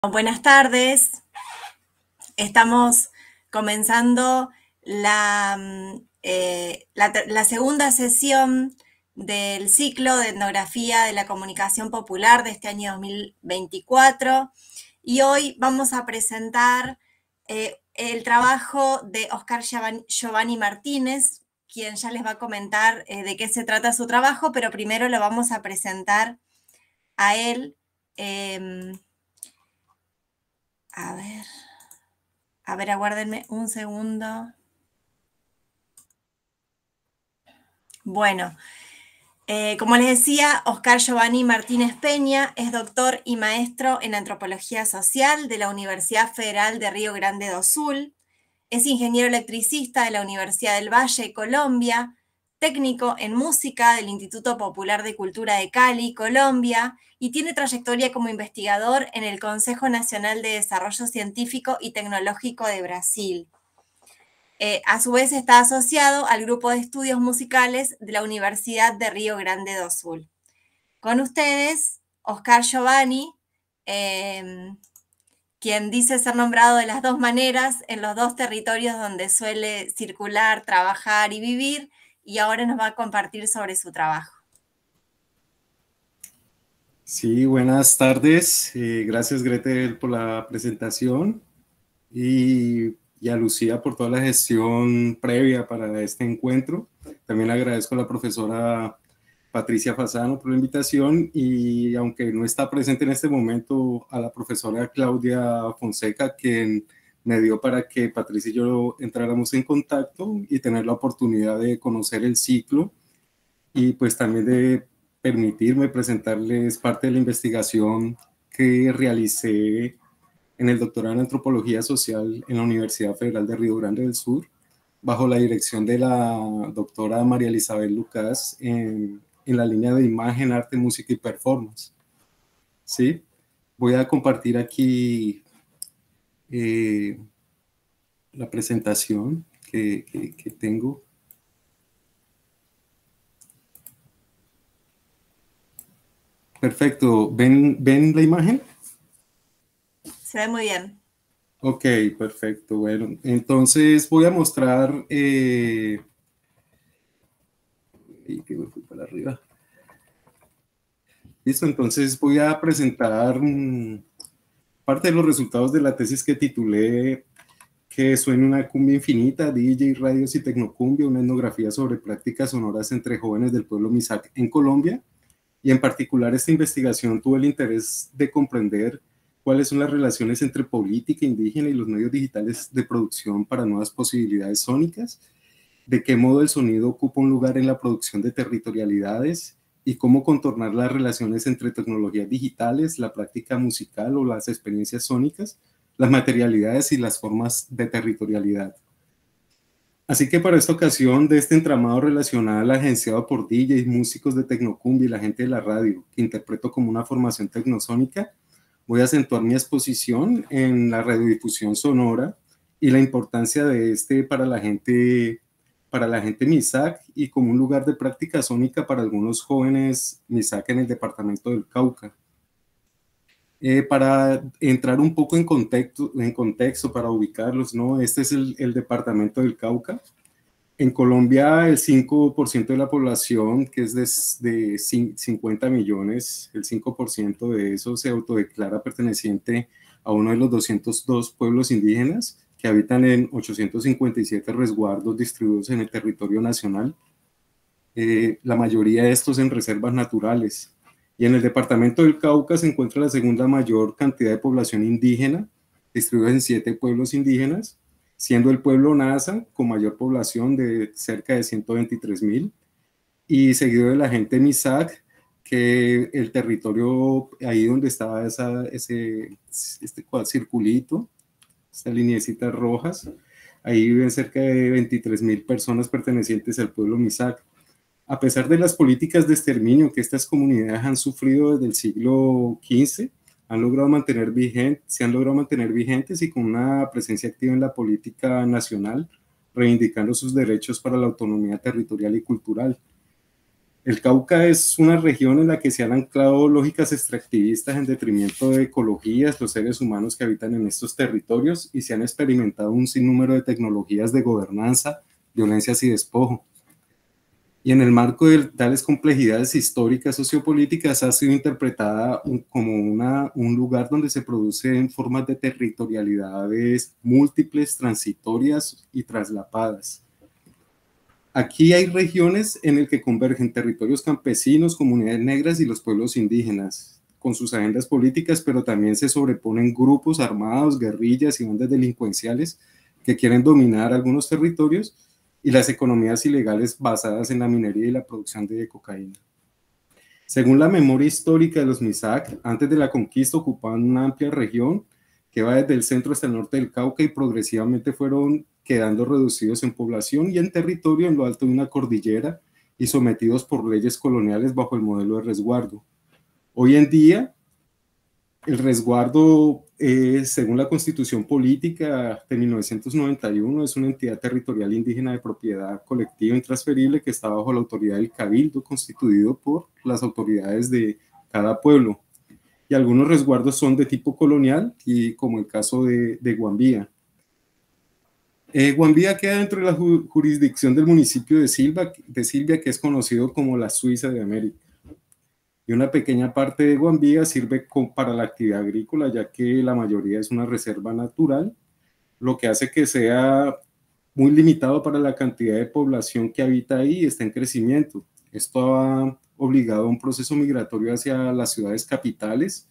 Buenas tardes. Estamos comenzando la segunda sesión del ciclo de etnografía de la comunicación popular de este año 2024 y hoy vamos a presentar el trabajo de Oscar Giovanni Martínez, quien ya les va a comentar de qué se trata su trabajo, pero primero lo vamos a presentar a él. A ver, aguárdenme un segundo. Bueno, como les decía, Oscar Giovanni Martínez Peña es doctor y maestro en antropología social de la Universidad Federal de Río Grande do Sul. Es ingeniero electricista de la Universidad del Valle, Colombia, técnico en música del Instituto Popular de Cultura de Cali, Colombia, y tiene trayectoria como investigador en el Consejo Nacional de Desarrollo Científico y Tecnológico de Brasil. A su vez está asociado al Grupo de Estudios Musicales de la Universidad de Río Grande do Sul. Con ustedes, Oscar Giovanni, quien dice ser nombrado de las dos maneras en los dos territorios donde suele circular, trabajar y vivir, y ahora nos va a compartir sobre su trabajo. Sí, buenas tardes. Gracias, Gretel, por la presentación y a Lucía por toda la gestión previa para este encuentro. También agradezco a la profesora Patricia Fasano por la invitación y, aunque no está presente en este momento, a la profesora Claudia Fonseca, quien me dio para que Patricia y yo entráramos en contacto y tener la oportunidad de conocer el ciclo y pues también de permitirme presentarles parte de la investigación que realicé en el doctorado en Antropología Social en la Universidad Federal de Río Grande del Sur, bajo la dirección de la doctora María Elizabeth Lucas en la línea de imagen, arte, música y performance. ¿Sí? Voy a compartir aquí la presentación que tengo. Perfecto. ¿Ven la imagen? Se ve muy bien. Ok, perfecto. Bueno, entonces voy a mostrar... que me fui para arriba. Listo, entonces voy a presentar parte de los resultados de la tesis que titulé Que suene una cumbia infinita, DJ, radios y tecnocumbia, una etnografía sobre prácticas sonoras entre jóvenes del pueblo Misak en Colombia. Y en particular esta investigación tuvo el interés de comprender cuáles son las relaciones entre política indígena y los medios digitales de producción para nuevas posibilidades sónicas, de qué modo el sonido ocupa un lugar en la producción de territorialidades y cómo contornar las relaciones entre tecnologías digitales, la práctica musical o las experiencias sónicas, las materialidades y las formas de territorialidad. Así que para esta ocasión, de este entramado relacional agenciado por DJs, músicos de tecnocumbia y la gente de la radio, que interpreto como una formación tecnosónica, voy a acentuar mi exposición en la radiodifusión sonora y la importancia de este para la gente Misak y como un lugar de práctica sónica para algunos jóvenes Misak en el departamento del Cauca. Para entrar un poco en contexto para ubicarlos, ¿no? Este es el departamento del Cauca. En Colombia, el 5% de la población, que es de 50 millones, el 5% de eso se autodeclara perteneciente a uno de los 202 pueblos indígenas que habitan en 857 resguardos distribuidos en el territorio nacional. La mayoría de estos en reservas naturales. Y en el departamento del Cauca se encuentra la segunda mayor cantidad de población indígena, distribuida en 7 pueblos indígenas, siendo el pueblo Nasa con mayor población de cerca de 123,000, y seguido de la gente Misak, que el territorio ahí donde estaba este circulito, estas lineecitas rojas, ahí viven cerca de 23,000 personas pertenecientes al pueblo Misak. A pesar de las políticas de exterminio que estas comunidades han sufrido desde el siglo XV, se han logrado mantener vigentes y con una presencia activa en la política nacional, reivindicando sus derechos para la autonomía territorial y cultural. El Cauca es una región en la que se han anclado lógicas extractivistas en detrimento de ecologías, los seres humanos que habitan en estos territorios, y se han experimentado un sinnúmero de tecnologías de gobernanza, violencias y despojo. Y en el marco de tales complejidades históricas sociopolíticas ha sido interpretada como un lugar donde se producen formas de territorialidades múltiples, transitorias y traslapadas. Aquí hay regiones en las que convergen territorios campesinos, comunidades negras y los pueblos indígenas, con sus agendas políticas, pero también se sobreponen grupos armados, guerrillas y bandas delincuenciales que quieren dominar algunos territorios y las economías ilegales basadas en la minería y la producción de cocaína. Según la memoria histórica de los MISAC, antes de la conquista ocupaban una amplia región que va desde el centro hasta el norte del Cauca y progresivamente fueron quedando reducidos en población y en territorio en lo alto de una cordillera y sometidos por leyes coloniales bajo el modelo de resguardo. Hoy en día, el resguardo, según la Constitución Política de 1991, es una entidad territorial indígena de propiedad colectiva intransferible que está bajo la autoridad del Cabildo, constituido por las autoridades de cada pueblo. Y algunos resguardos son de tipo colonial, y como el caso de Guambía. Guambía queda dentro de la jurisdicción del municipio de Silvia, que es conocido como la Suiza de América. Y una pequeña parte de Guambía sirve para la actividad agrícola, ya que la mayoría es una reserva natural, lo que hace que sea muy limitado para la cantidad de población que habita ahí y está en crecimiento. Esto ha obligado a un proceso migratorio hacia las ciudades capitales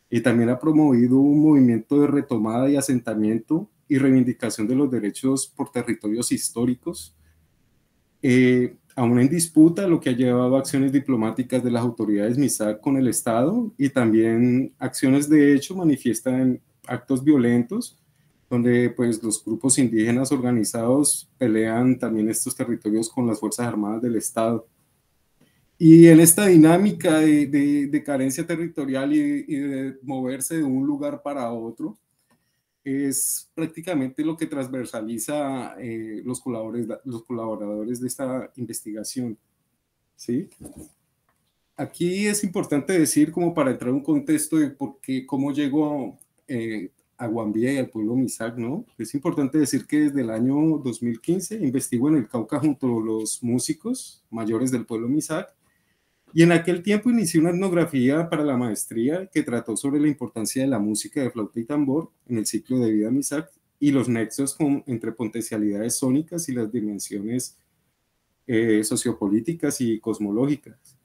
y también ha promovido un movimiento de retomada y asentamiento y reivindicación de los derechos por territorios históricos, aún en disputa, lo que ha llevado a acciones diplomáticas de las autoridades MISAC con el Estado, y también acciones de hecho manifiestan actos violentos, donde pues los grupos indígenas organizados pelean también estos territorios con las Fuerzas Armadas del Estado. Y en esta dinámica de carencia territorial y de moverse de un lugar para otro, es prácticamente lo que transversaliza los colaboradores de esta investigación, ¿sí? Aquí es importante decir, como para entrar en un contexto de cómo llegó a Guambía y al pueblo MISAC, ¿no? Es importante decir que desde el año 2015 investigo en el Cauca junto a los músicos mayores del pueblo MISAC, y en aquel tiempo inicié una etnografía para la maestría que trató sobre la importancia de la música de flauta y tambor en el ciclo de vida MISAC y los nexos entre potencialidades sónicas y las dimensiones sociopolíticas y cosmológicas.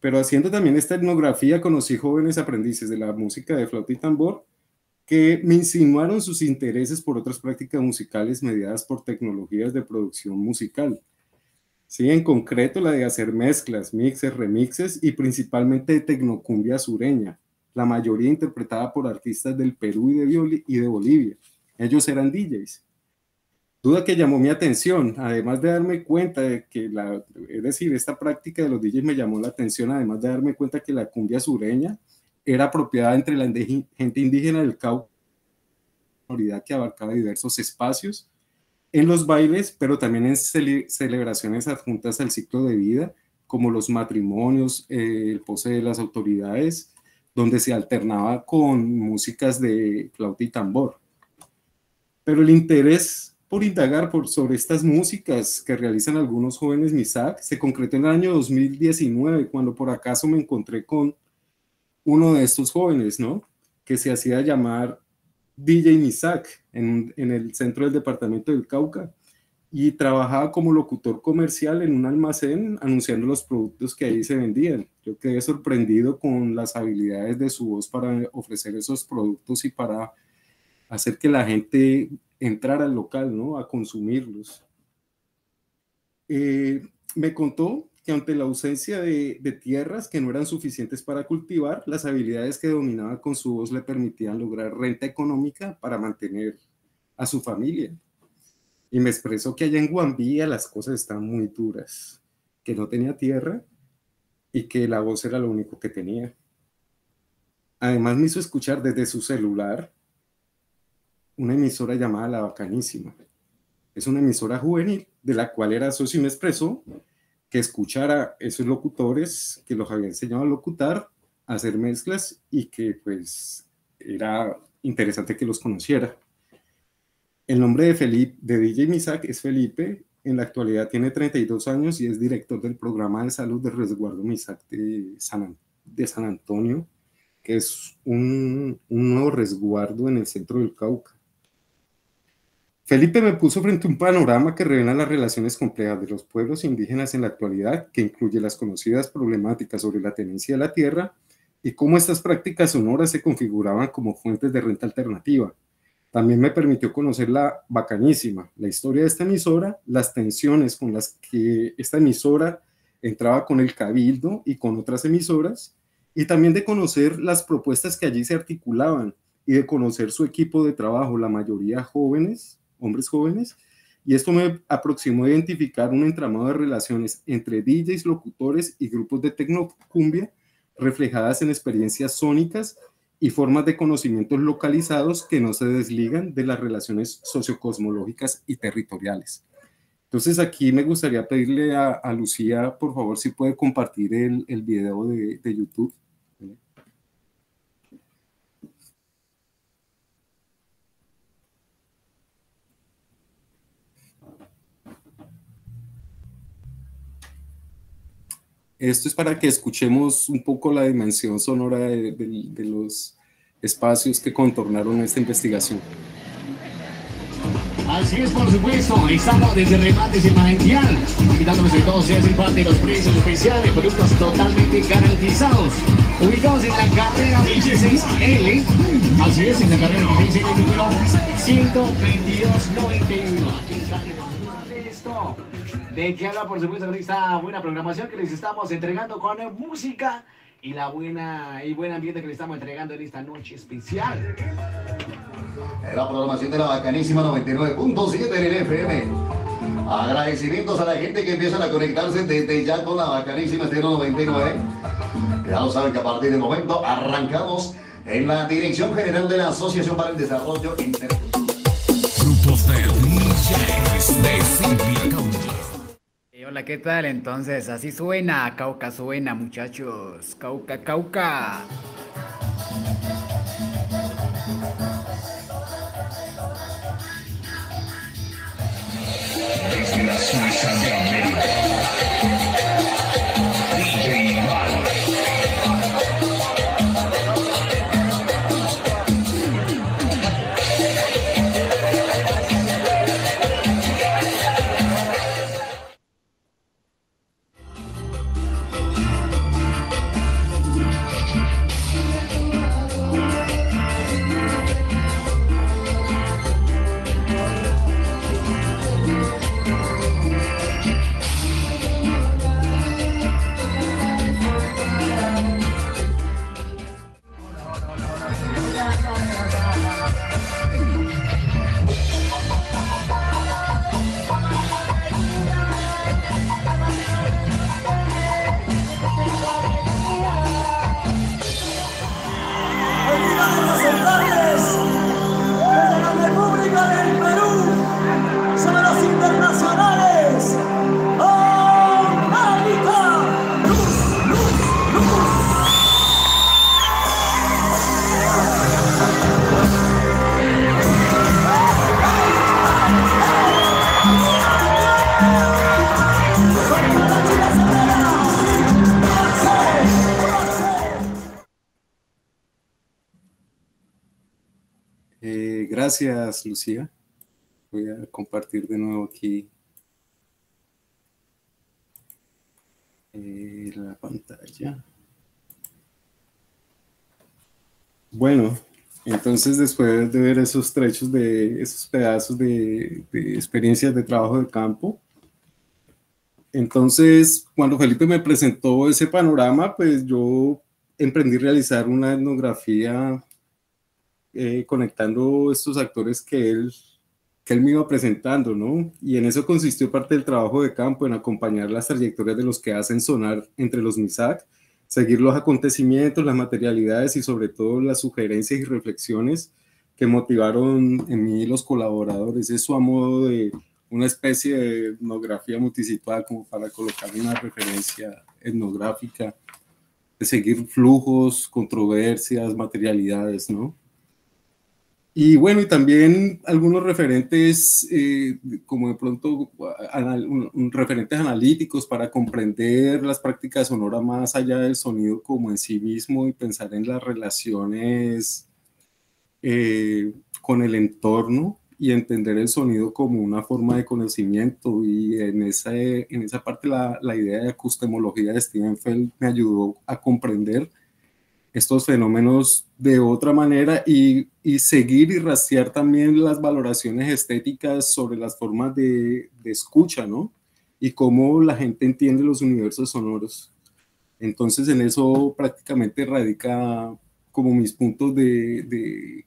Pero haciendo también esta etnografía conocí jóvenes aprendices de la música de flauta y tambor que me insinuaron sus intereses por otras prácticas musicales mediadas por tecnologías de producción musical. Sí, en concreto la de hacer mezclas, mixes, remixes y principalmente de tecnocumbia sureña, la mayoría interpretada por artistas del Perú y de Bolivia. Ellos eran DJs. Duda que llamó mi atención, además de darme cuenta de que es decir, esta práctica de los DJs me llamó la atención, además de darme cuenta que la cumbia sureña era apropiada entre la gente indígena del Cauca, que abarcaba diversos espacios en los bailes, pero también en celebraciones adjuntas al ciclo de vida, como los matrimonios, el pose de las autoridades, donde se alternaba con músicas de flauta y tambor. Pero el interés por indagar sobre estas músicas que realizan algunos jóvenes MISAC se concretó en el año 2019, cuando por acaso me encontré con uno de estos jóvenes, ¿no? Que se hacía llamar DJ MISAC en el centro del departamento del Cauca, y trabajaba como locutor comercial en un almacén anunciando los productos que ahí se vendían. Yo quedé sorprendido con las habilidades de su voz para ofrecer esos productos y para hacer que la gente entrara al local, ¿no? A consumirlos. Me contó que ante la ausencia de tierras que no eran suficientes para cultivar, las habilidades que dominaba con su voz le permitían lograr renta económica para mantener a su familia. Y me expresó que allá en Guambía las cosas estaban muy duras, que no tenía tierra y que la voz era lo único que tenía. Además me hizo escuchar desde su celular una emisora llamada La Bacanísima. Es una emisora juvenil de la cual era socio y me expresó que escuchara a esos locutores que los había enseñado a locutar, a hacer mezclas y que pues era interesante que los conociera. El nombre de Felipe, de DJ Misak, es Felipe. En la actualidad tiene 32 años y es director del programa de salud de resguardo Misak de San Antonio, que es un nuevo resguardo en el centro del Cauca. Felipe me puso frente a un panorama que revela las relaciones complejas de los pueblos indígenas en la actualidad, que incluye las conocidas problemáticas sobre la tenencia de la tierra y cómo estas prácticas sonoras se configuraban como fuentes de renta alternativa. También me permitió conocer la Bacanísima, la historia de esta emisora, las tensiones con las que esta emisora entraba con el Cabildo y con otras emisoras, y también de conocer las propuestas que allí se articulaban y de conocer su equipo de trabajo, la mayoría jóvenes, hombres jóvenes, y esto me aproximó a identificar un entramado de relaciones entre DJs, locutores y grupos de tecnocumbia reflejadas en experiencias sónicas y formas de conocimientos localizados que no se desligan de las relaciones sociocosmológicas y territoriales. Entonces aquí me gustaría pedirle a Lucía, por favor, si puede compartir el video de YouTube. Esto es para que escuchemos un poco la dimensión sonora de los espacios que contornaron esta investigación. Así es, por supuesto, estamos desde Remates y Manantial, invitándolos a todos a ser parte de los precios especiales, productos totalmente garantizados. Ubicados en la carrera 26L, así es, en la carrera 26L número 12291. Aquí está esto. ¿De qué habla? Por supuesto, con esta buena programación que les estamos entregando con música y la buen ambiente que les estamos entregando en esta noche especial. La programación de la Bacanísima 99.7 en el FM. Agradecimientos a la gente que empiezan a conectarse desde ya con la Bacanísima Estéreo 99. Ya lo saben que a partir del momento arrancamos en la Dirección General de la Asociación para el Desarrollo Intercultural. Grupos de DJs de Simply Cauca. Hola, ¿qué tal? Entonces, así suena, Cauca suena, muchachos. Cauca, Cauca. Desde la Suiza de América, DJ Mal. Gracias, Lucía. Voy a compartir de nuevo aquí la pantalla. Bueno, entonces después de ver esos trechos de esos pedazos de experiencias de trabajo de campo, entonces cuando Felipe me presentó ese panorama, pues yo emprendí a realizar una etnografía conectando estos actores que él me iba presentando, ¿no? Y en eso consistió parte del trabajo de campo, en acompañar las trayectorias de los que hacen sonar entre los MISAC, seguir los acontecimientos, las materialidades y sobre todo las sugerencias y reflexiones que motivaron en mí los colaboradores. Eso a modo de una especie de etnografía multisituada como para colocar una referencia etnográfica, de seguir flujos, controversias, materialidades, ¿no? Y bueno, y también algunos referentes, como de pronto referentes analíticos para comprender las prácticas sonoras más allá del sonido como en sí mismo y pensar en las relaciones con el entorno y entender el sonido como una forma de conocimiento. Y en esa parte la idea de epistemología de Steinfeld me ayudó a comprender estos fenómenos de otra manera y seguir y rastrear también las valoraciones estéticas sobre las formas de escucha, ¿no? Y cómo la gente entiende los universos sonoros. Entonces en eso prácticamente radica como mis puntos de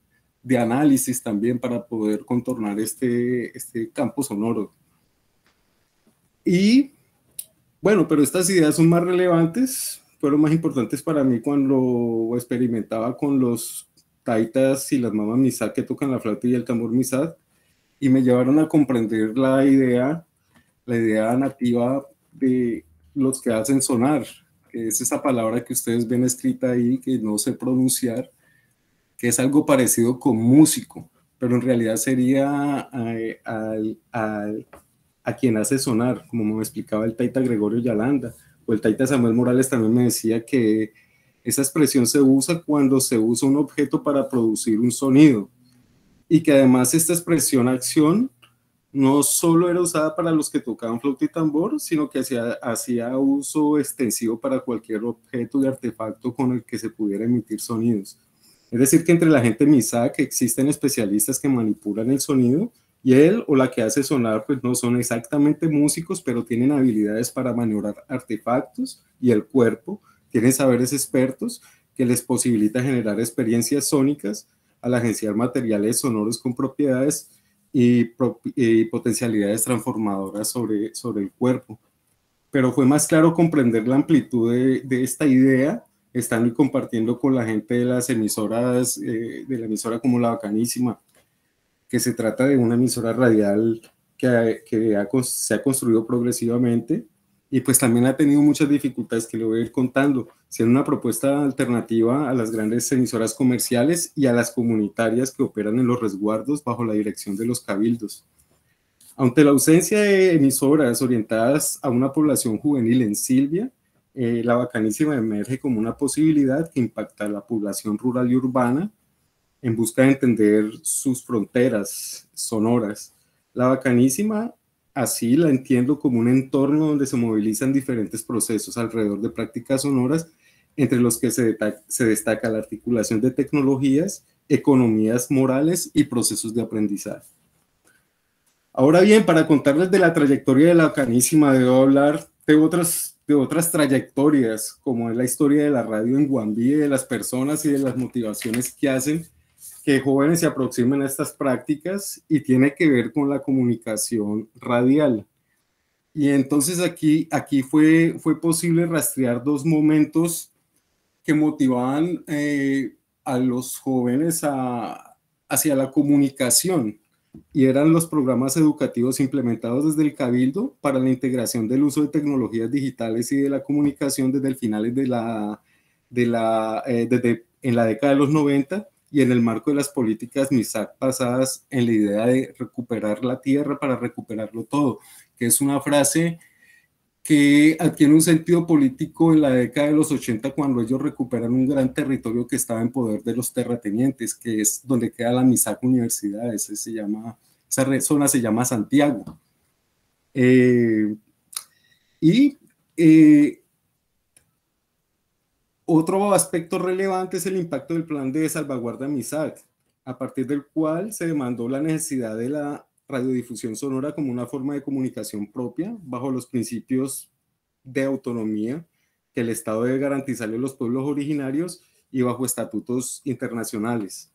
análisis también para poder contornar este campo sonoro. Y bueno, pero estas ideas son más relevantes, fueron más importantes para mí cuando experimentaba con los taitas y las mamas misad que tocan la flauta y el tambor misad, y me llevaron a comprender la idea nativa de los que hacen sonar, que es esa palabra que ustedes ven escrita ahí, que no sé pronunciar, que es algo parecido con músico, pero en realidad sería a quien hace sonar, como me explicaba el taita Gregorio Yalanda, o el taita Samuel Morales también me decía que esa expresión se usa cuando se usa un objeto para producir un sonido, y que además esta expresión acción no solo era usada para los que tocaban flauta y tambor, sino que hacía uso extensivo para cualquier objeto y artefacto con el que se pudiera emitir sonidos. Es decir, que entre la gente MISAC existen especialistas que manipulan el sonido, y él o la que hace sonar pues no son exactamente músicos, pero tienen habilidades para maniobrar artefactos y el cuerpo, tienen saberes expertos que les posibilita generar experiencias sónicas al agenciar materiales sonoros con propiedades y potencialidades transformadoras sobre el cuerpo. Pero fue más claro comprender la amplitud de esta idea estando y compartiendo con la gente de las emisoras, de la emisora como La Bacanísima, que se trata de una emisora radial que se ha construido progresivamente y pues también ha tenido muchas dificultades que le voy a ir contando, siendo una propuesta alternativa a las grandes emisoras comerciales y a las comunitarias que operan en los resguardos bajo la dirección de los cabildos. Ante la ausencia de emisoras orientadas a una población juvenil en Silvia, La Bacanísima emerge como una posibilidad que impacta a la población rural y urbana en busca de entender sus fronteras sonoras. La Bacanísima, así la entiendo como un entorno donde se movilizan diferentes procesos alrededor de prácticas sonoras, entre los que se destaca la articulación de tecnologías, economías morales y procesos de aprendizaje. Ahora bien, para contarles de la trayectoria de La Bacanísima, debo hablar de otras trayectorias, como es la historia de la radio en Guambí, de las personas y de las motivaciones que hacen que jóvenes se aproximen a estas prácticas, y tiene que ver con la comunicación radial. Y entonces aquí fue posible rastrear dos momentos que motivaban a los jóvenes hacia la comunicación, y eran los programas educativos implementados desde el Cabildo para la integración del uso de tecnologías digitales y de la comunicación desde el finales desde en la década de los 90, y en el marco de las políticas MISAC basadas en la idea de recuperar la tierra para recuperarlo todo, que es una frase que adquiere un sentido político en la década de los 80 cuando ellos recuperan un gran territorio que estaba en poder de los terratenientes, que es donde queda la MISAC Universidad. Esa zona se llama Santiago. Otro aspecto relevante es el impacto del plan de salvaguarda MISAC, a partir del cual se demandó la necesidad de la radiodifusión sonora como una forma de comunicación propia bajo los principios de autonomía que el Estado debe garantizarle a los pueblos originarios y bajo estatutos internacionales.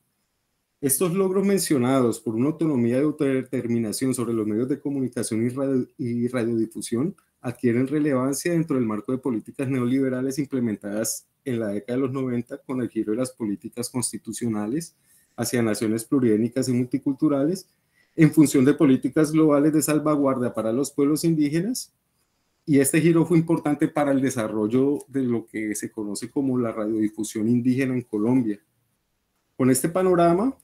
Estos logros mencionados por una autonomía de autodeterminación sobre los medios de comunicación y radiodifusión adquieren relevancia dentro del marco de políticas neoliberales implementadas en la década de los 90 con el giro de las políticas constitucionales hacia naciones pluriétnicas y multiculturales, en función de políticas globales de salvaguardia para los pueblos indígenas, y este giro fue importante para el desarrollo de lo que se conoce como la radiodifusión indígena en Colombia. Con este panorama,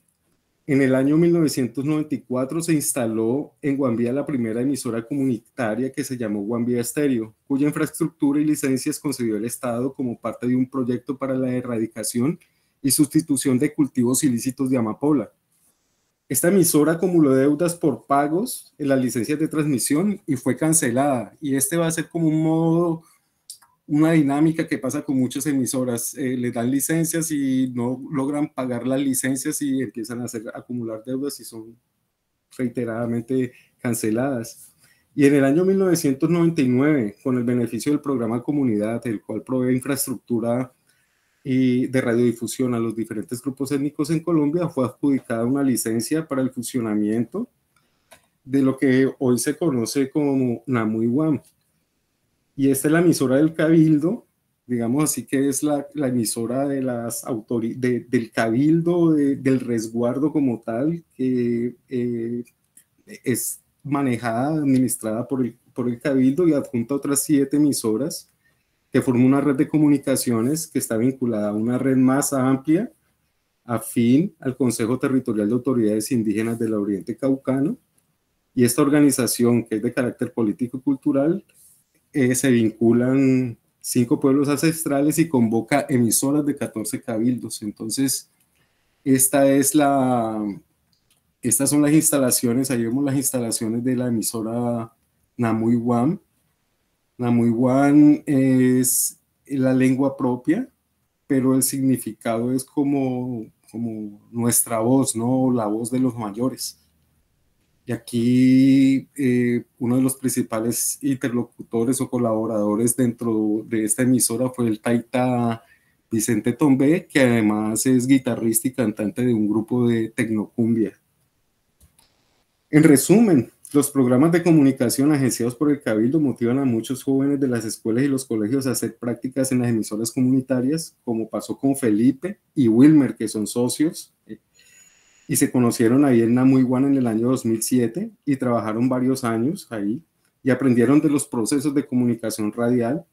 en el año 1994 se instaló en Guambía la primera emisora comunitaria que se llamó Guambía Estéreo, cuya infraestructura y licencias concedió el Estado como parte de un proyecto para la erradicación y sustitución de cultivos ilícitos de amapola. Esta emisora acumuló deudas por pagos en las licencias de transmisión y fue cancelada. Y este va a ser como un modo, una dinámica que pasa con muchas emisoras. Les dan licencias y no logran pagar las licencias y empiezan a acumular deudas y son reiteradamente canceladas. Y en el año 1999, con el beneficio del programa Comunidad, el cual provee infraestructura y de radiodifusión a los diferentes grupos étnicos en Colombia, fue adjudicada una licencia para el funcionamiento de lo que hoy se conoce como Namuy Guam. Y esta es la emisora del Cabildo, digamos así, que es la emisora de las del Cabildo, del resguardo como tal, que es manejada, administrada por el Cabildo y adjunta a otras 7 emisoras que forma una red de comunicaciones que está vinculada a una red más amplia, afín al Consejo Territorial de Autoridades Indígenas del Oriente Caucano, y esta organización, que es de carácter político y cultural, se vinculan 5 pueblos ancestrales y convoca emisoras de 14 cabildos. Entonces, estas son las instalaciones, ahí vemos las instalaciones de la emisora Namuy Guam. Namuy Guam es la lengua propia, pero el significado es como nuestra voz, ¿no? La voz de los mayores. Y aquí uno de los principales interlocutores o colaboradores dentro de esta emisora fue el taita Vicente Tombé, que además es guitarrista y cantante de un grupo de tecnocumbia. En resumen, los programas de comunicación agenciados por el Cabildo motivan a muchos jóvenes de las escuelas y los colegios a hacer prácticas en las emisoras comunitarias, como pasó con Felipe y Wilmer, que son socios, y se conocieron ahí en Namuy Guam en el año 2007 y trabajaron varios años ahí y aprendieron de los procesos de comunicación radial,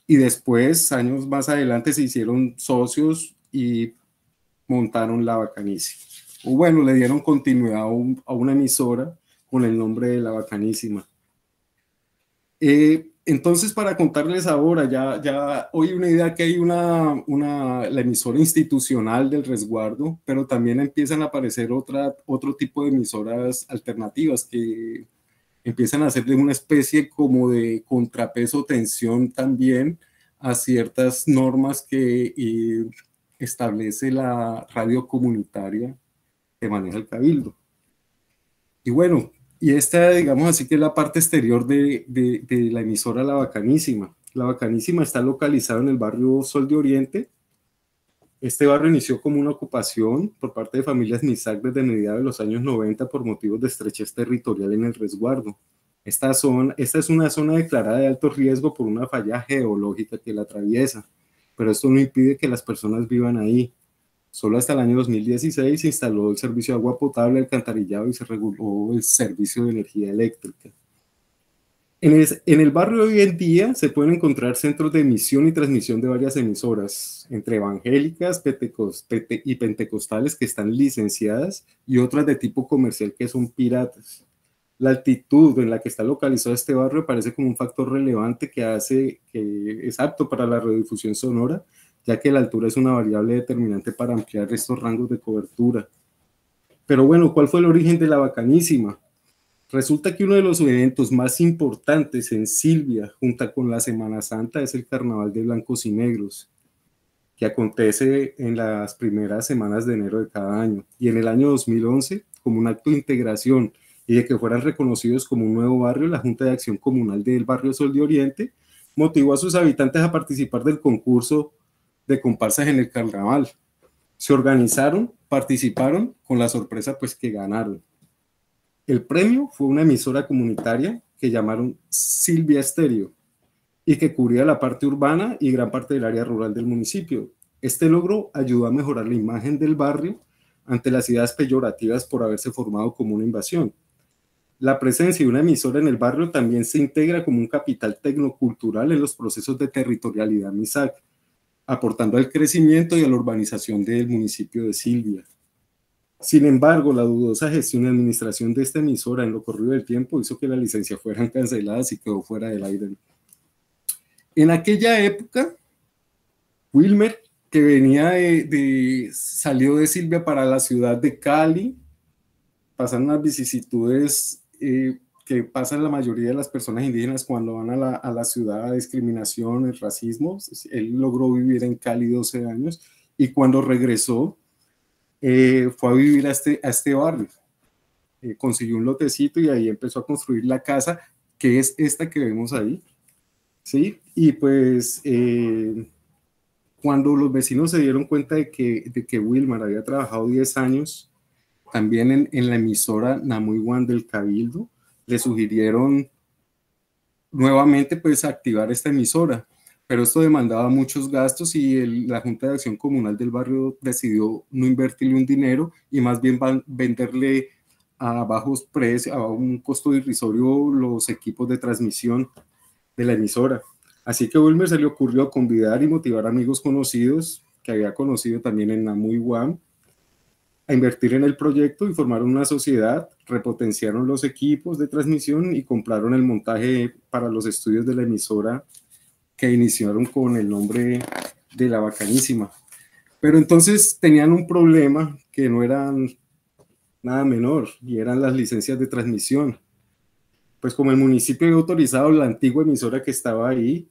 y después, años más adelante, se hicieron socios y montaron La Bacanísima. O bueno, le dieron continuidad a una emisora con el nombre de La Bacanísima. Entonces, para contarles ahora, ya hoy una idea que hay la emisora institucional del resguardo, pero también empiezan a aparecer otro tipo de emisoras alternativas que empiezan a hacerle una especie como de contrapeso, tensión también a ciertas normas que establece la radio comunitaria que maneja el Cabildo. Y bueno, y esta, digamos así, que es la parte exterior de la emisora La Bacanísima. La Bacanísima está localizada en el barrio Sol de Oriente. Este barrio inició como una ocupación por parte de familias Misak desde mediados de los años 90 por motivos de estrechez territorial en el resguardo. Esta es una zona declarada de alto riesgo por una falla geológica que la atraviesa, pero esto no impide que las personas vivan ahí. Solo hasta el año 2016 se instaló el servicio de agua potable, alcantarillado, y se reguló el servicio de energía eléctrica. En el barrio hoy en día se pueden encontrar centros de emisión y transmisión de varias emisoras, entre evangélicas y pentecostales que están licenciadas y otras de tipo comercial que son piratas. La altitud en la que está localizado este barrio parece como un factor relevante que hace que es apto para la radiodifusión sonora, ya que la altura es una variable determinante para ampliar estos rangos de cobertura. Pero bueno, ¿cuál fue el origen de La Bacanísima? Resulta que uno de los eventos más importantes en Silvia, junto con la Semana Santa, es el Carnaval de Blancos y Negros, que acontece en las primeras semanas de enero de cada año. Y en el año 2011, como un acto de integración y de que fueran reconocidos como un nuevo barrio, la Junta de Acción Comunal del barrio Sol de Oriente motivó a sus habitantes a participar del concurso de comparsas en el carnaval. Se organizaron, participaron, con la sorpresa pues que ganaron. El premio fue una emisora comunitaria que llamaron Silvia Estéreo y que cubría la parte urbana y gran parte del área rural del municipio. Este logro ayudó a mejorar la imagen del barrio, ante las ideas peyorativas por haberse formado como una invasión. La presencia de una emisora en el barrio también se integra como un capital tecnocultural en los procesos de territorialidad MISAC, aportando al crecimiento y a la urbanización del municipio de Silvia. Sin embargo, la dudosa gestión y administración de esta emisora en lo corrido del tiempo hizo que las licencias fueran canceladas y quedó fuera del aire. En aquella época, Wilmer, que venía salió de Silvia para la ciudad de Cali, pasan unas vicisitudes que pasan la mayoría de las personas indígenas cuando van a la ciudad, discriminación, el racismo. Él logró vivir en Cali 12 años y cuando regresó fue a vivir a este barrio. Consiguió un lotecito y ahí empezó a construir la casa, que es esta que vemos ahí. ¿Sí? Y pues cuando los vecinos se dieron cuenta de que Wilmer había trabajado 10 años también en la emisora Namuy One del Cabildo, le sugirieron nuevamente pues activar esta emisora, pero esto demandaba muchos gastos y la Junta de Acción Comunal del barrio decidió no invertirle un dinero y más bien venderle a bajos precios, a un costo irrisorio, los equipos de transmisión de la emisora. Así que Wilmer se le ocurrió convidar y motivar a amigos conocidos que había conocido también en Namuy One a invertir en el proyecto y formaron una sociedad, repotenciaron los equipos de transmisión y compraron el montaje para los estudios de la emisora que iniciaron con el nombre de La Bacanísima. Pero entonces tenían un problema que no eran nada menor y eran las licencias de transmisión. Pues como el municipio había autorizado la antigua emisora que estaba ahí,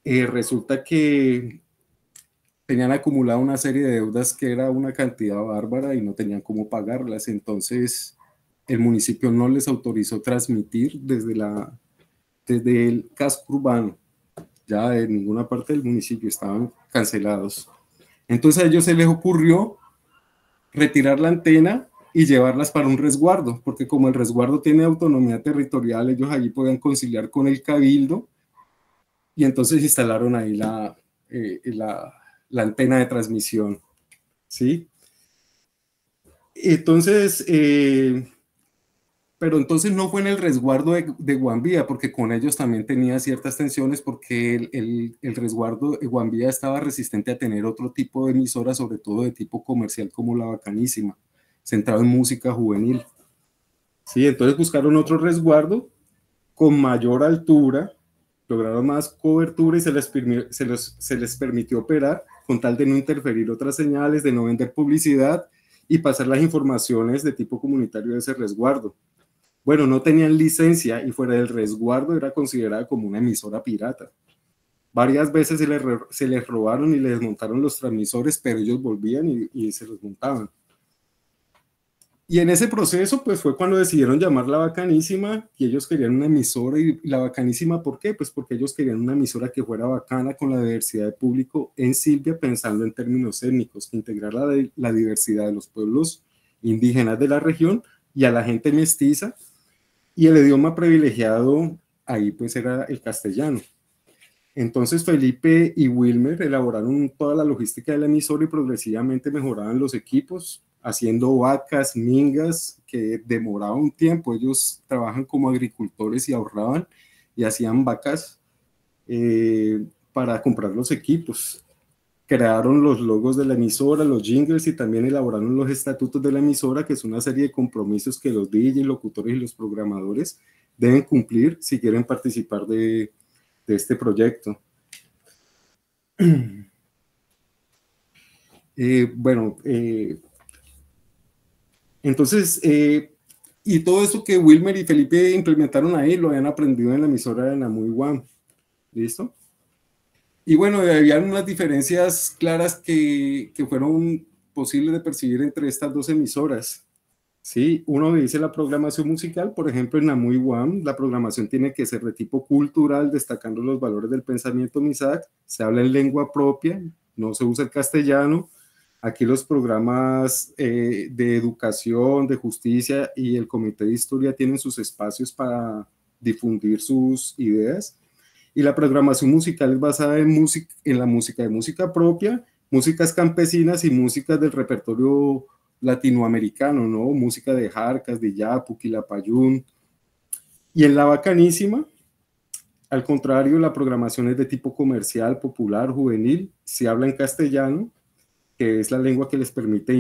resulta que tenían acumulado una serie de deudas que era una cantidad bárbara y no tenían cómo pagarlas. Entonces el municipio no les autorizó transmitir desde el casco urbano. Ya de ninguna parte del municipio estaban cancelados. Entonces a ellos se les ocurrió retirar la antena y llevarlas para un resguardo, porque como el resguardo tiene autonomía territorial, ellos allí podían conciliar con el cabildo y entonces instalaron ahí la antena de transmisión, ¿sí? Entonces, pero entonces no fue en el resguardo de Guambía, porque con ellos también tenía ciertas tensiones, porque el resguardo de Guambía estaba resistente a tener otro tipo de emisoras, sobre todo de tipo comercial como La Bacanísima, centrado en música juvenil. Sí, entonces buscaron otro resguardo con mayor altura, lograron más cobertura y se les permitió operar con tal de no interferir otras señales, de no vender publicidad y pasar las informaciones de tipo comunitario de ese resguardo. Bueno, no tenían licencia y fuera del resguardo era considerada como una emisora pirata. Varias veces se les robaron y les desmontaron los transmisores, pero ellos volvían y se los montaban. Y en ese proceso, pues fue cuando decidieron llamar La Bacanísima y ellos querían una emisora. Y La Bacanísima, ¿por qué? Pues porque ellos querían una emisora que fuera bacana con la diversidad de público en Silvia, pensando en términos étnicos, que integrara la diversidad de los pueblos indígenas de la región y a la gente mestiza. Y el idioma privilegiado ahí pues era el castellano. Entonces Felipe y Wilmer elaboraron toda la logística de la emisora y progresivamente mejoraban los equipos, haciendo vacas, mingas, que demoraba un tiempo. Ellos trabajan como agricultores y ahorraban y hacían vacas para comprar los equipos. Crearon los logos de la emisora, los jingles y también elaboraron los estatutos de la emisora, que es una serie de compromisos que los DJs, locutores y los programadores deben cumplir si quieren participar de este proyecto. Entonces, y todo esto que Wilmer y Felipe implementaron ahí lo habían aprendido en la emisora de Namuy One. ¿Listo? Y bueno, había unas diferencias claras que fueron posibles de percibir entre estas dos emisoras. ¿Sí? Uno dice la programación musical, por ejemplo, en Namuy One, la programación tiene que ser de tipo cultural, destacando los valores del pensamiento MISAC, se habla en lengua propia, no se usa el castellano. Aquí los programas de educación, de justicia y el comité de historia tienen sus espacios para difundir sus ideas. Y la programación musical es basada en la música de música propia, músicas campesinas y músicas del repertorio latinoamericano, ¿no? Música de jarcas, de yapu, quilapayún. Y en La Bacanísima, al contrario, la programación es de tipo comercial, popular, juvenil, se habla en castellano, que es la lengua que les permite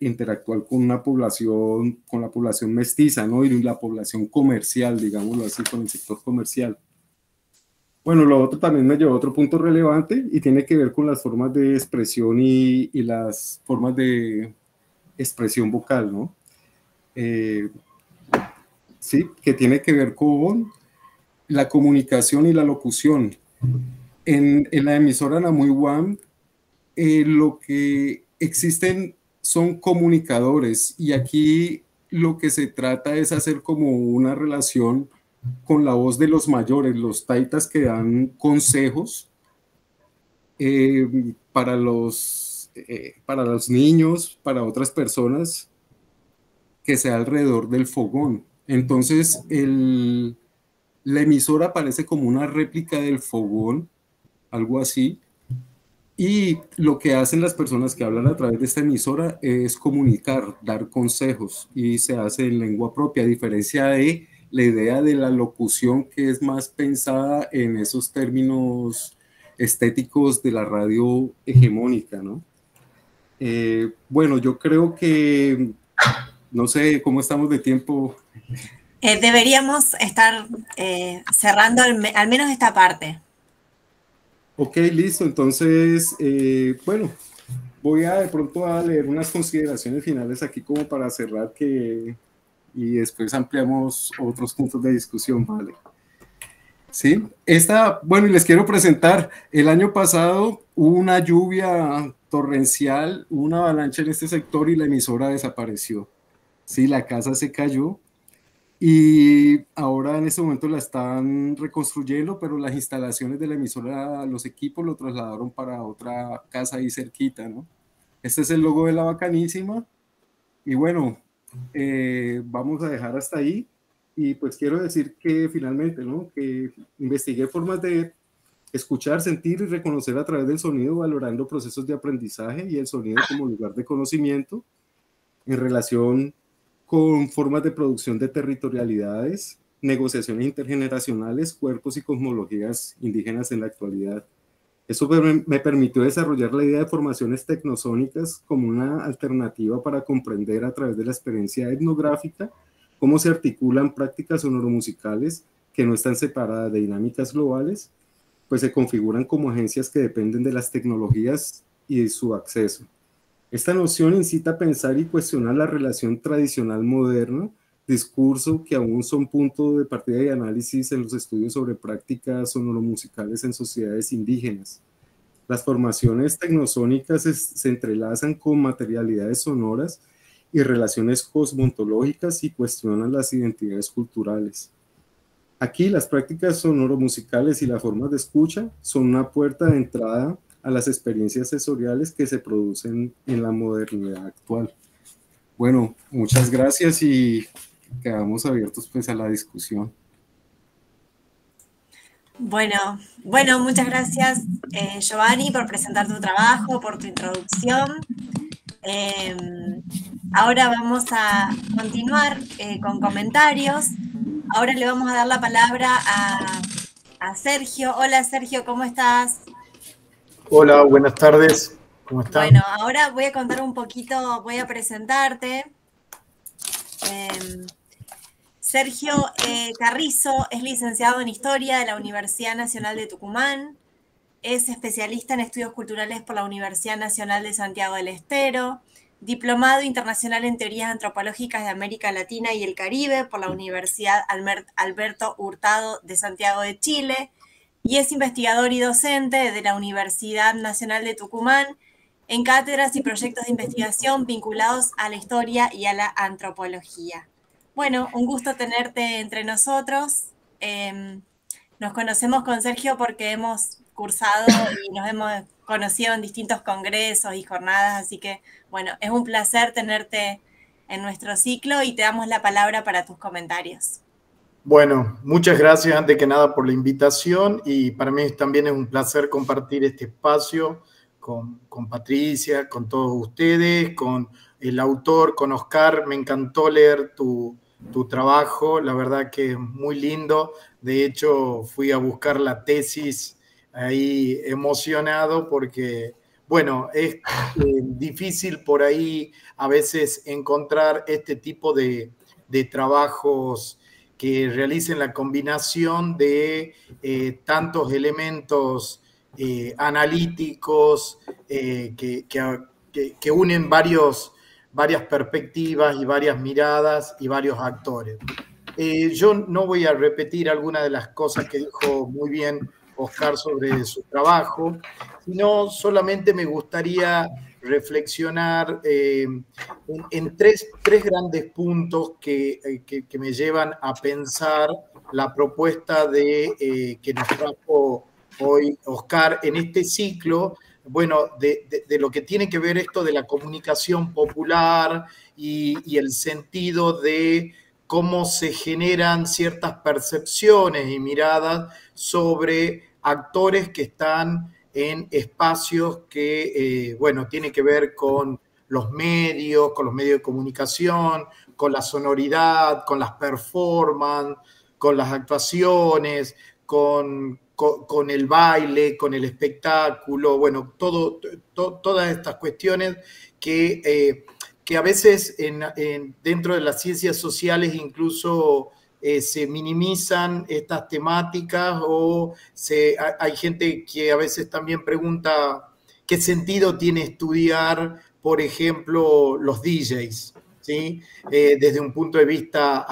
interactuar con una población, con la población mestiza, ¿no? Y la población comercial, digámoslo así, con el sector comercial. Bueno, lo otro también me llevó a otro punto relevante y tiene que ver con las formas de expresión y las formas de expresión vocal, ¿no? Sí, que tiene que ver con la comunicación y la locución. En la emisora Namuy One, lo que existen son comunicadores y aquí lo que se trata es hacer como una relación con la voz de los mayores, los taitas que dan consejos para los niños, para otras personas que sea alrededor del fogón. Entonces, la emisora parece como una réplica del fogón, algo así, y lo que hacen las personas que hablan a través de esta emisora es comunicar, dar consejos, y se hace en lengua propia, a diferencia de la idea de la locución que es más pensada en esos términos estéticos de la radio hegemónica, ¿no? Bueno, yo creo que, no sé cómo estamos de tiempo. Deberíamos estar cerrando al menos esta parte. Ok, listo. Entonces, bueno, voy de pronto a leer unas consideraciones finales aquí como para cerrar y después ampliamos otros puntos de discusión, ¿vale? Sí, bueno, y les quiero presentar, el año pasado hubo una lluvia torrencial, una avalancha en este sector y la emisora desapareció. Sí, la casa se cayó. Y ahora en este momento la están reconstruyendo, pero las instalaciones de la emisora, los equipos lo trasladaron para otra casa ahí cerquita, ¿no? Este es el logo de La Bacanísima. Y bueno, vamos a dejar hasta ahí. Y pues quiero decir que finalmente, ¿no? Que investigué formas de escuchar, sentir y reconocer a través del sonido, valorando procesos de aprendizaje y el sonido como lugar de conocimiento en relación con formas de producción de territorialidades, negociaciones intergeneracionales, cuerpos y cosmologías indígenas en la actualidad. Eso me permitió desarrollar la idea de formaciones tecnosónicas como una alternativa para comprender a través de la experiencia etnográfica cómo se articulan prácticas sonoromusicales que no están separadas de dinámicas globales, pues se configuran como agencias que dependen de las tecnologías y de su acceso. Esta noción incita a pensar y cuestionar la relación tradicional moderna, discurso que aún son punto de partida y análisis en los estudios sobre prácticas sonoromusicales en sociedades indígenas. Las formaciones tecnosónicas se entrelazan con materialidades sonoras y relaciones cosmontológicas y cuestionan las identidades culturales. Aquí las prácticas sonoromusicales y las formas de escucha son una puerta de entrada a las experiencias sensoriales que se producen en la modernidad actual. Bueno, muchas gracias y quedamos abiertos pues a la discusión. Bueno, muchas gracias Giovanni por presentar tu trabajo, por tu introducción. Ahora vamos a continuar con comentarios. Ahora le vamos a dar la palabra a Sergio. Hola Sergio, ¿cómo estás? Hola, buenas tardes. ¿Cómo están? Bueno, ahora voy a contar un poquito, voy a presentarte. Sergio Carrizo es licenciado en Historia de la Universidad Nacional de Tucumán. Es especialista en estudios culturales por la Universidad Nacional de Santiago del Estero. Diplomado internacional en teorías antropológicas de América Latina y el Caribe por la Universidad Alberto Hurtado de Santiago de Chile. Y es investigador y docente de la Universidad Nacional de Tucumán en cátedras y proyectos de investigación vinculados a la historia y a la antropología. Bueno, un gusto tenerte entre nosotros. Nos conocemos con Sergio porque hemos cursado y nos hemos conocido en distintos congresos y jornadas, así que, bueno, es un placer tenerte en nuestro ciclo y te damos la palabra para tus comentarios. Bueno, muchas gracias antes que nada por la invitación y para mí también es un placer compartir este espacio con Patricia, con todos ustedes, con el autor, con Oscar. Me encantó leer tu trabajo, la verdad que es muy lindo. De hecho, fui a buscar la tesis ahí emocionado porque, bueno, es difícil por ahí a veces encontrar este tipo de trabajos que realicen la combinación de tantos elementos analíticos que unen varias perspectivas y varias miradas y varios actores. Yo no voy a repetir algunas de las cosas que dijo muy bien Oscar sobre su trabajo, sino solamente me gustaría reflexionar en tres grandes puntos que me llevan a pensar la propuesta que nos trajo hoy Oscar en este ciclo, bueno, de lo que tiene que ver esto de la comunicación popular y el sentido de cómo se generan ciertas percepciones y miradas sobre actores que están en espacios que, bueno, tienen que ver con los medios de comunicación, con la sonoridad, con las performances, con las actuaciones, con el baile, con el espectáculo, bueno, todas estas cuestiones que a veces dentro de las ciencias sociales incluso se minimizan estas temáticas o hay gente que a veces también pregunta qué sentido tiene estudiar, por ejemplo, los DJs, ¿sí? Desde un punto de vista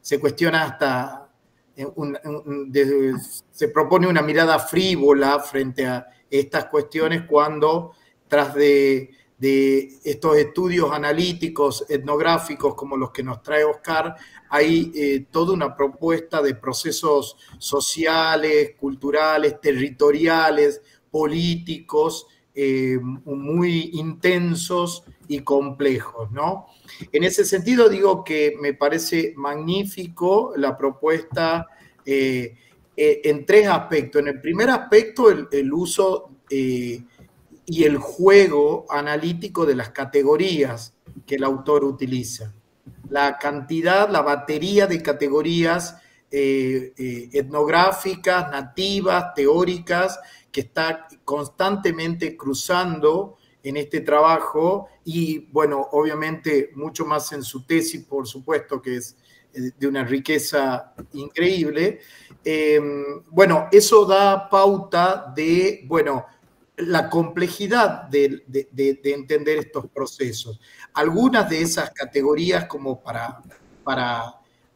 se cuestiona hasta, se propone una mirada frívola frente a estas cuestiones cuando tras de estos estudios analíticos, etnográficos, como los que nos trae Oscar, hay toda una propuesta de procesos sociales, culturales, territoriales, políticos, muy intensos y complejos, ¿no? En ese sentido digo que me parece magnífico la propuesta en tres aspectos. En el primer aspecto, el uso y el juego analítico de las categorías que el autor utiliza. La cantidad, la batería de categorías etnográficas, nativas, teóricas, que está constantemente cruzando en este trabajo y, bueno, obviamente mucho más en su tesis, por supuesto, que es de una riqueza increíble. Bueno, eso da pauta de, bueno, la complejidad de entender estos procesos. Algunas de esas categorías, como para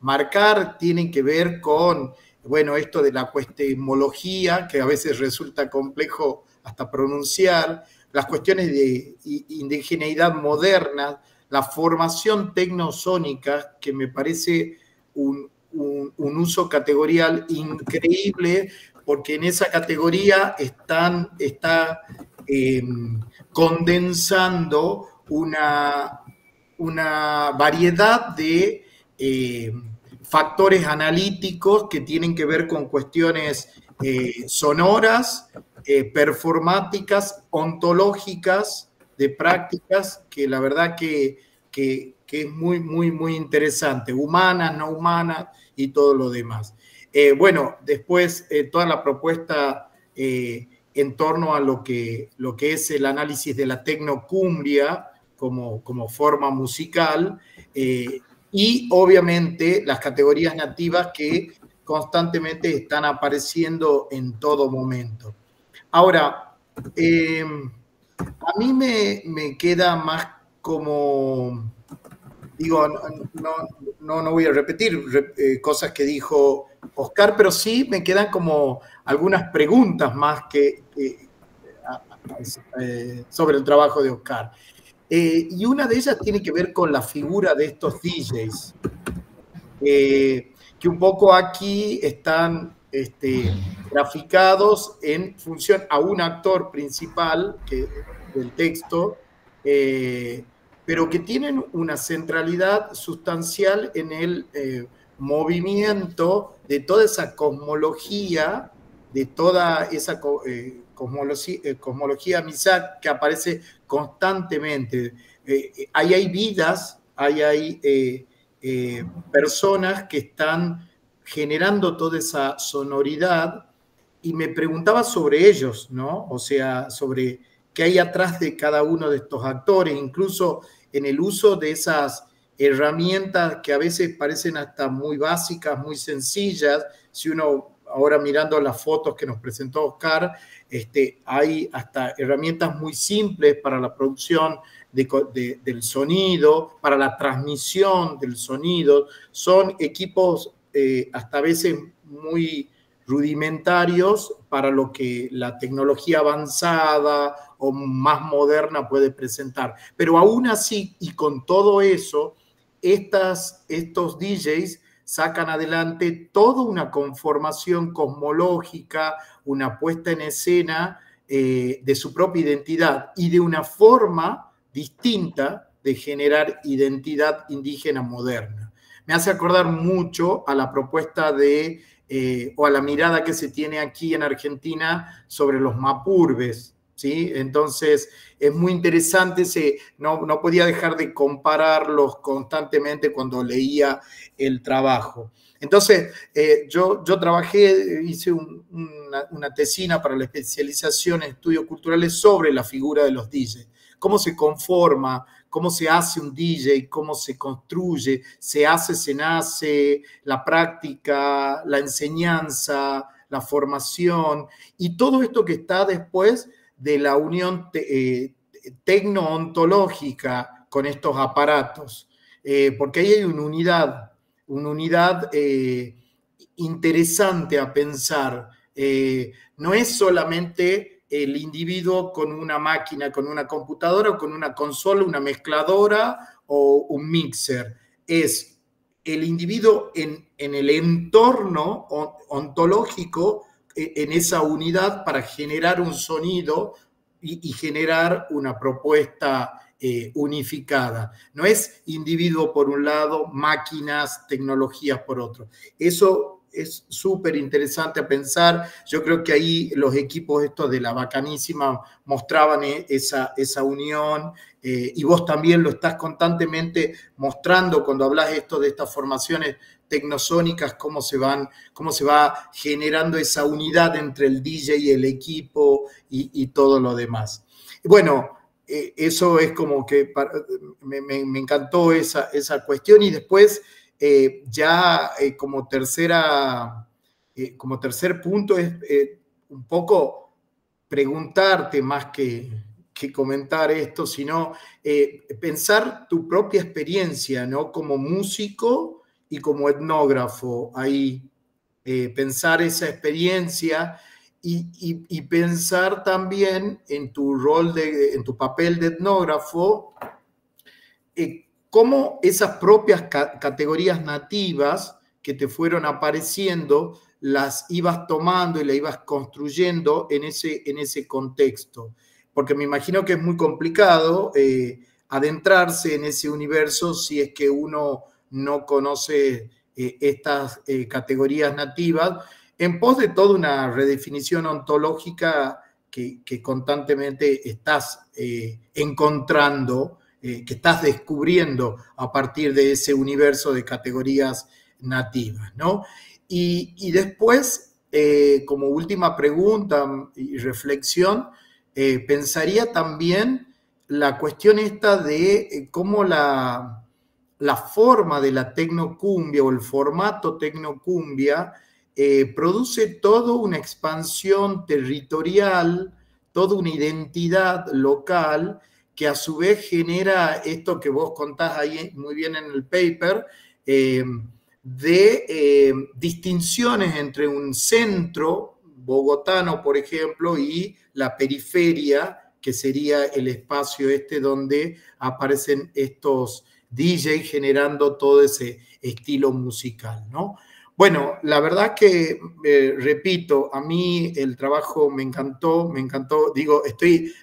marcar, tienen que ver con, bueno, esto de la epistemología, que a veces resulta complejo hasta pronunciar, las cuestiones de indigeneidad moderna, la formación tecnosónica, que me parece un uso categorial increíble, porque en esa categoría está condensando una variedad de factores analíticos que tienen que ver con cuestiones sonoras, performáticas, ontológicas, de prácticas, que la verdad que es muy, muy, muy interesante, humanas, no humanas y todo lo demás. Bueno, después toda la propuesta en torno a lo que es el análisis de la tecnocumbia como forma musical y obviamente las categorías nativas que constantemente están apareciendo en todo momento. Ahora, a mí me queda más como, digo, no voy a repetir cosas que dijo Oscar, pero sí me quedan como algunas preguntas más sobre el trabajo de Oscar. Y una de ellas tiene que ver con la figura de estos DJs, que un poco aquí están graficados en función a un actor principal del texto, pero que tienen una centralidad sustancial en el movimiento de toda esa cosmología, de toda esa cosmología Misak que aparece constantemente. ahí hay vidas, ahí hay personas que están generando toda esa sonoridad, y me preguntaba sobre ellos, ¿no? O sea, sobre qué hay atrás de cada uno de estos actores, incluso en el uso de esas herramientas que a veces parecen hasta muy básicas, muy sencillas. Si uno, ahora mirando las fotos que nos presentó Oscar, hay hasta herramientas muy simples para la producción del sonido, para la transmisión del sonido. Son equipos hasta a veces muy rudimentarios para lo que la tecnología avanzada o más moderna puede presentar. Pero aún así, y con todo eso, estos DJs sacan adelante toda una conformación cosmológica, una puesta en escena de su propia identidad y de una forma distinta de generar identidad indígena moderna. Me hace acordar mucho a la propuesta o a la mirada que se tiene aquí en Argentina sobre los mapurves, ¿sí? Entonces, es muy interesante, no podía dejar de compararlos constantemente cuando leía el trabajo. Entonces, yo trabajé, hice una tesina para la especialización en estudios culturales sobre la figura de los DJs. Cómo se conforma, cómo se hace un DJ, cómo se construye, se hace, se nace, la práctica, la enseñanza, la formación y todo esto que está después de la unión tecno-ontológica con estos aparatos, porque ahí hay una unidad interesante a pensar. No es solamente el individuo con una máquina, con una computadora, o con una consola, una mezcladora o un mixer. Es el individuo en el entorno ontológico, en esa unidad para generar un sonido y generar una propuesta unificada. No es individuo por un lado, máquinas, tecnologías por otro. Eso es súper interesante a pensar. Yo creo que ahí los equipos estos de la Bacanísima mostraban esa unión, y vos también lo estás constantemente mostrando cuando hablas esto de estas formaciones tecnosónicas, cómo se va generando esa unidad entre el DJ y el equipo y todo lo demás. Bueno, eso es como que me encantó esa cuestión. Y después como tercer punto es un poco preguntarte más que comentar esto, sino pensar tu propia experiencia, ¿no? Como músico y como etnógrafo, ahí pensar esa experiencia y pensar también en tu rol, en tu papel de etnógrafo, cómo esas propias categorías nativas que te fueron apareciendo las ibas tomando y las ibas construyendo en ese contexto. Porque me imagino que es muy complicado adentrarse en ese universo si es que uno no conoce estas categorías nativas, en pos de toda una redefinición ontológica que constantemente estás encontrando, que estás descubriendo a partir de ese universo de categorías nativas, ¿no? Y después, como última pregunta y reflexión, pensaría también la cuestión esta de cómo la forma de la tecnocumbia o el formato tecnocumbia produce toda una expansión territorial, toda una identidad local que a su vez genera esto que vos contás ahí muy bien en el paper, de distinciones entre un centro bogotano, por ejemplo, y la periferia, que sería el espacio donde aparecen estos DJs generando todo ese estilo musical, ¿no? Bueno, la verdad que, repito, a mí el trabajo me encantó. Digo,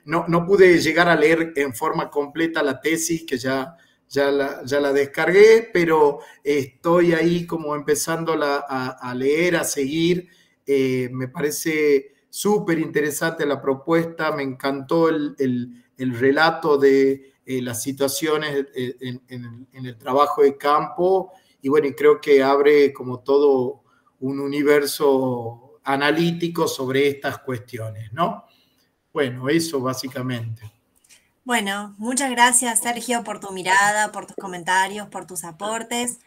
no pude llegar a leer en forma completa la tesis, que ya la descargué, pero estoy ahí como empezándola a leer, a seguir. Me parece súper interesante la propuesta, me encantó el relato de las situaciones en el trabajo de campo, y bueno, y creo que abre como todo un universo analítico sobre estas cuestiones, ¿no? Bueno, eso básicamente. Bueno, muchas gracias, Sergio, por tu mirada, por tus comentarios, por tus aportes.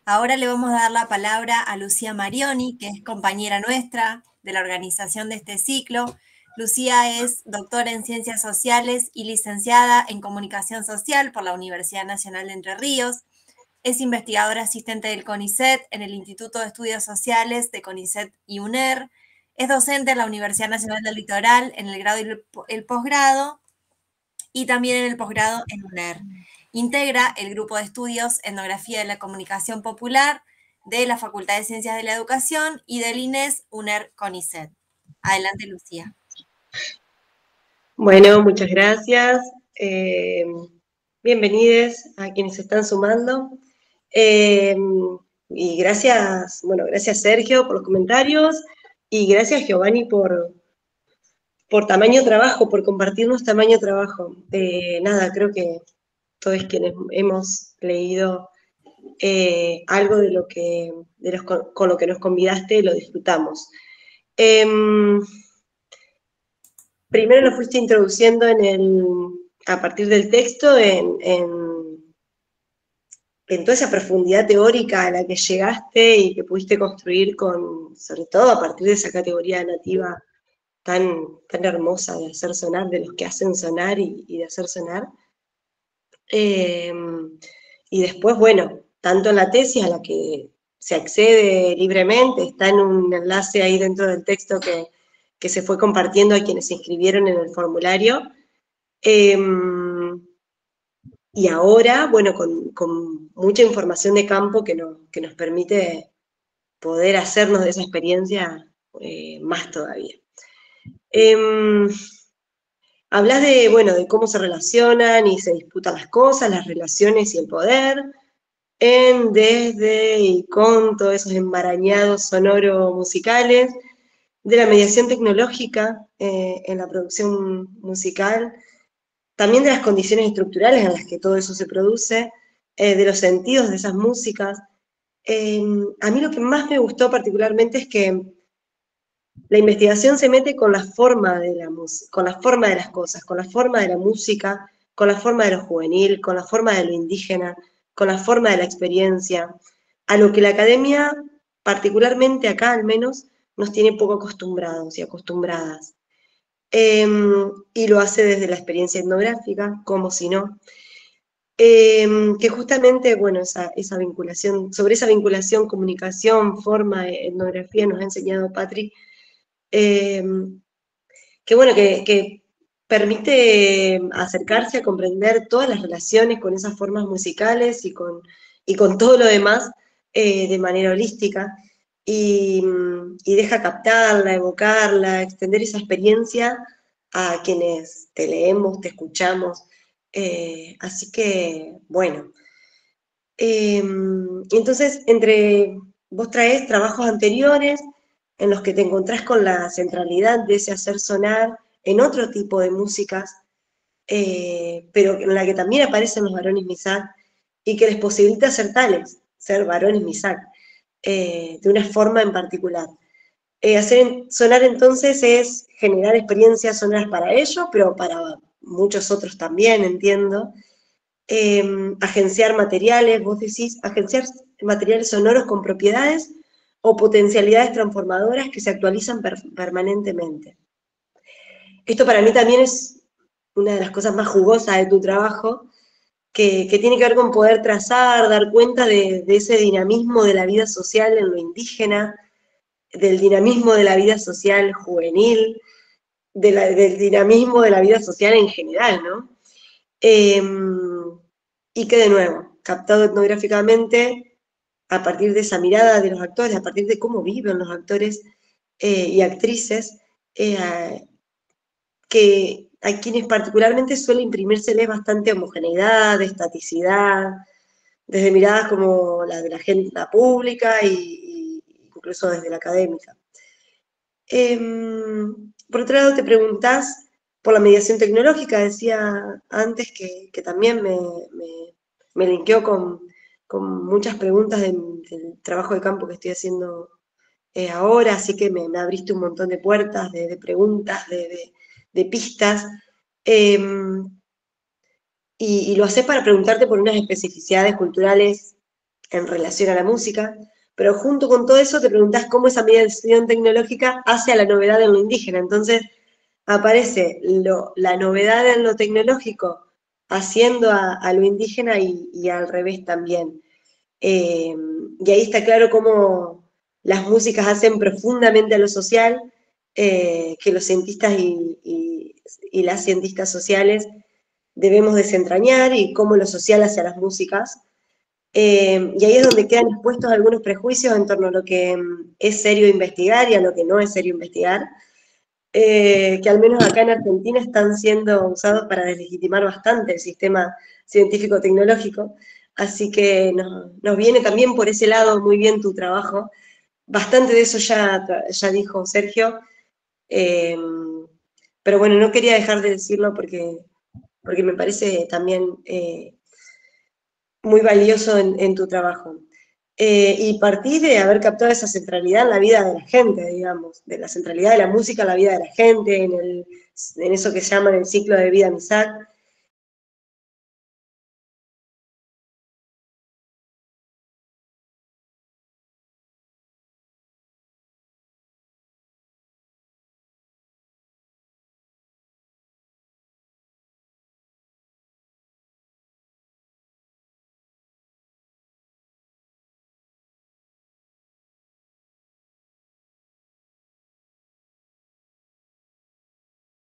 Ahora le vamos a dar la palabra a Lucía Marioni, que es compañera nuestra de la organización de este ciclo. Lucía es doctora en Ciencias Sociales y licenciada en Comunicación Social por la Universidad Nacional de Entre Ríos. Es investigadora asistente del CONICET en el Instituto de Estudios Sociales de CONICET y UNER. Es docente en la Universidad Nacional del Litoral en el grado y el posgrado, y también en el posgrado en UNER. Integra el grupo de estudios Etnografía de la Comunicación Popular de la Facultad de Ciencias de la Educación y del INES UNER CONICET. Adelante, Lucía. Bueno, muchas gracias. Bienvenidos a quienes se están sumando. Y gracias, bueno, gracias Sergio por los comentarios y gracias Giovanni por tamaño trabajo, por compartirnos tamaño trabajo. Nada, creo que todos quienes hemos leído algo de lo que, con lo que nos convidaste, lo disfrutamos. Primero lo fuiste introduciendo a partir del texto en toda esa profundidad teórica a la que llegaste y que pudiste construir sobre todo a partir de esa categoría nativa tan hermosa de hacer sonar, de los que hacen sonar y de hacer sonar. Y después, bueno, tanto en la tesis a la que se accede libremente, está en un enlace ahí dentro del texto que se fue compartiendo a quienes se inscribieron en el formulario. Y ahora, bueno, con mucha información de campo que nos permite poder hacernos de esa experiencia más todavía. Hablas de cómo se relacionan y se disputan las cosas, las relaciones y el poder, desde y con todos esos embarañados sonoro-musicales, de la mediación tecnológica en la producción musical, también de las condiciones estructurales en las que todo eso se produce, de los sentidos de esas músicas. A mí lo que más me gustó particularmente es que la investigación se mete con la forma de la música, con la forma de las cosas, con la forma de la música, con la forma de lo juvenil, con la forma de lo indígena, con la forma de la experiencia, a lo que la academia, particularmente acá al menos, nos tiene poco acostumbrados y acostumbradas. Y lo hace desde la experiencia etnográfica, como si no. Que justamente, bueno, esa vinculación, sobre esa vinculación, comunicación, forma, etnografía, nos ha enseñado Patri, que bueno, que permite acercarse a comprender todas las relaciones con esas formas musicales y con todo lo demás de manera holística, y deja captarla, evocarla, extender esa experiencia a quienes te leemos, te escuchamos. Así que, bueno. Entonces, vos traés trabajos anteriores en los que te encontrás con la centralidad de ese hacer sonar en otro tipo de músicas, pero en la que también aparecen los varones Misak y que les posibilita ser tales, ser varones Misak, de una forma en particular. Hacer sonar entonces es generar experiencias sonoras para ellos, pero para muchos otros también, entiendo. Agenciar materiales, vos decís, agenciar materiales sonoros con propiedades o potencialidades transformadoras que se actualizan permanentemente. Esto para mí también es una de las cosas más jugosas de tu trabajo, que tiene que ver con poder trazar, dar cuenta de ese dinamismo de la vida social en lo indígena, del dinamismo de la vida social juvenil, del dinamismo de la vida social en general, ¿no? Y que de nuevo, captado etnográficamente, a partir de esa mirada de los actores, a partir de cómo viven los actores y actrices, que a quienes particularmente suele imprimírseles bastante homogeneidad, estaticidad, desde miradas como la de la agenda pública e incluso desde la académica. Por otro lado, te preguntás por la mediación tecnológica, decía antes que también me linkeó con muchas preguntas del trabajo de campo que estoy haciendo ahora, así que me abriste un montón de puertas, de preguntas, de pistas. Y lo haces para preguntarte por unas especificidades culturales en relación a la música, pero junto con todo eso te preguntás cómo esa mediación tecnológica hace a la novedad en lo indígena. Entonces aparece la novedad en lo tecnológico haciendo a lo indígena y al revés también. Y ahí está claro cómo las músicas hacen profundamente a lo social, que los cientistas y las cientistas sociales debemos desentrañar y cómo lo social hace a las músicas. Y ahí es donde quedan expuestos algunos prejuicios en torno a lo que es serio investigar y a lo que no es serio investigar, que al menos acá en Argentina están siendo usados para deslegitimar bastante el sistema científico-tecnológico. Así que nos viene también por ese lado muy bien tu trabajo. Bastante de eso ya dijo Sergio, pero bueno, no quería dejar de decirlo porque me parece también muy valioso en tu trabajo. Y partís de haber captado esa centralidad en la vida de la gente, digamos, de la centralidad de la música en la vida de la gente, en eso que se llama el ciclo de vida Misak,